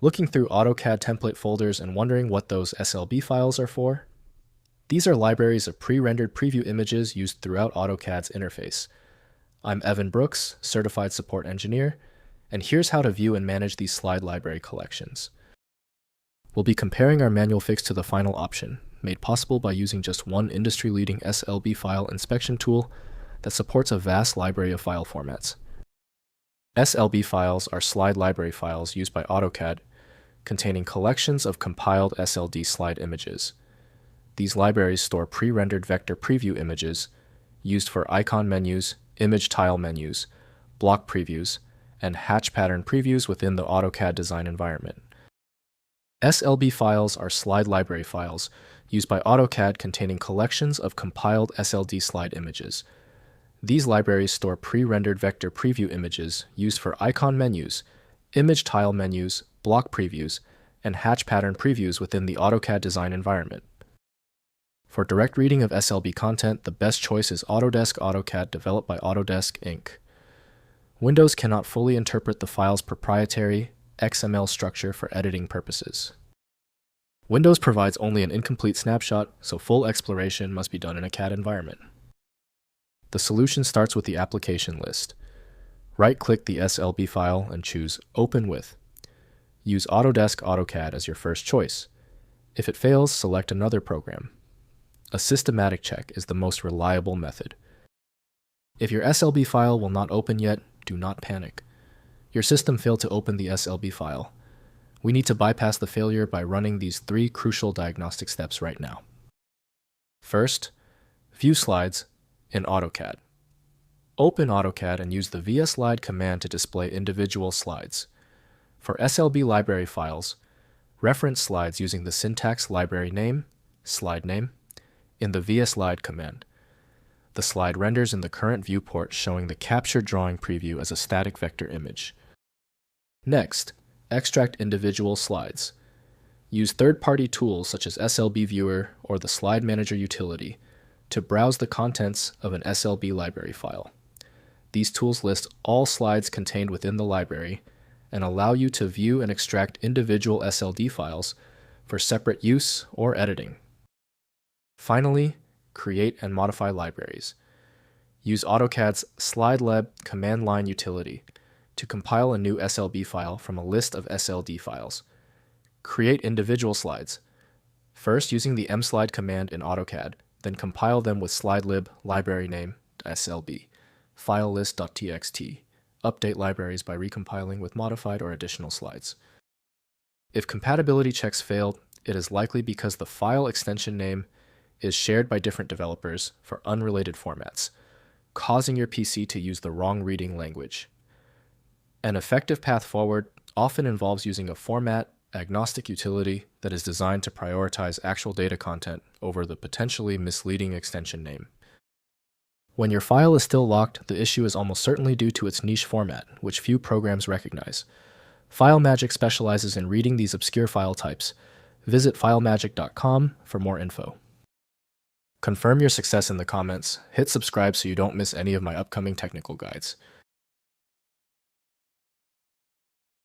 Looking through AutoCAD template folders and wondering what those SLB files are for? These are libraries of pre-rendered preview images used throughout AutoCAD's interface. I'm Evan Brooks, Certified Support Engineer, and here's how to view and manage these slide library collections. We'll be comparing our manual fix to the final option, made possible by using just one industry-leading SLB file inspection tool that supports a vast library of file formats. SLB files are slide library files used by AutoCAD containing collections of compiled SLD slide images. These libraries store pre-rendered vector preview images used for icon menus, image tile menus, block previews, and hatch pattern previews within the AutoCAD design environment. SLB files are slide library files used by AutoCAD containing collections of compiled SLD slide images. These libraries store pre-rendered vector preview images used for icon menus, image tile menus, block previews, and hatch pattern previews within the AutoCAD design environment. For direct reading of SLB content, the best choice is Autodesk AutoCAD developed by Autodesk, Inc. Windows cannot fully interpret the file's proprietary XML structure for editing purposes. Windows provides only an incomplete snapshot, so full exploration must be done in a CAD environment. The solution starts with the application list. Right-click the SLB file and choose Open With. Use Autodesk AutoCAD as your first choice. If it fails, select another program. A systematic check is the most reliable method. If your SLB file will not open yet, do not panic. Your system failed to open the SLB file. We need to bypass the failure by running these 3 crucial diagnostic steps right now. First, view slides in AutoCAD. Open AutoCAD and use the vslide command to display individual slides. For SLB library files, reference slides using the syntax library name, slide name, in the vslide command. The slide renders in the current viewport showing the captured drawing preview as a static vector image. Next, extract individual slides. Use third-party tools such as SLB Viewer or the Slide Manager utility to browse the contents of an SLB library file. These tools list all slides contained within the library and allow you to view and extract individual SLD files for separate use or editing. Finally, create and modify libraries. Use AutoCAD's SlideLab command line utility to compile a new SLB file from a list of SLD files. Create individual slides, first using the mslide command in AutoCAD, then compile them with slidelib library name .slb, filelist.txt. Update libraries by recompiling with modified or additional slides. If compatibility checks failed, it is likely because the file extension name is shared by different developers for unrelated formats, causing your PC to use the wrong reading language. An effective path forward often involves using a format-agnostic utility that is designed to prioritize actual data content over the potentially misleading extension name. When your file is still locked, the issue is almost certainly due to its niche format, which few programs recognize. FileMagick specializes in reading these obscure file types. Visit filemagick.com for more info. Confirm your success in the comments. Hit subscribe so you don't miss any of my upcoming technical guides.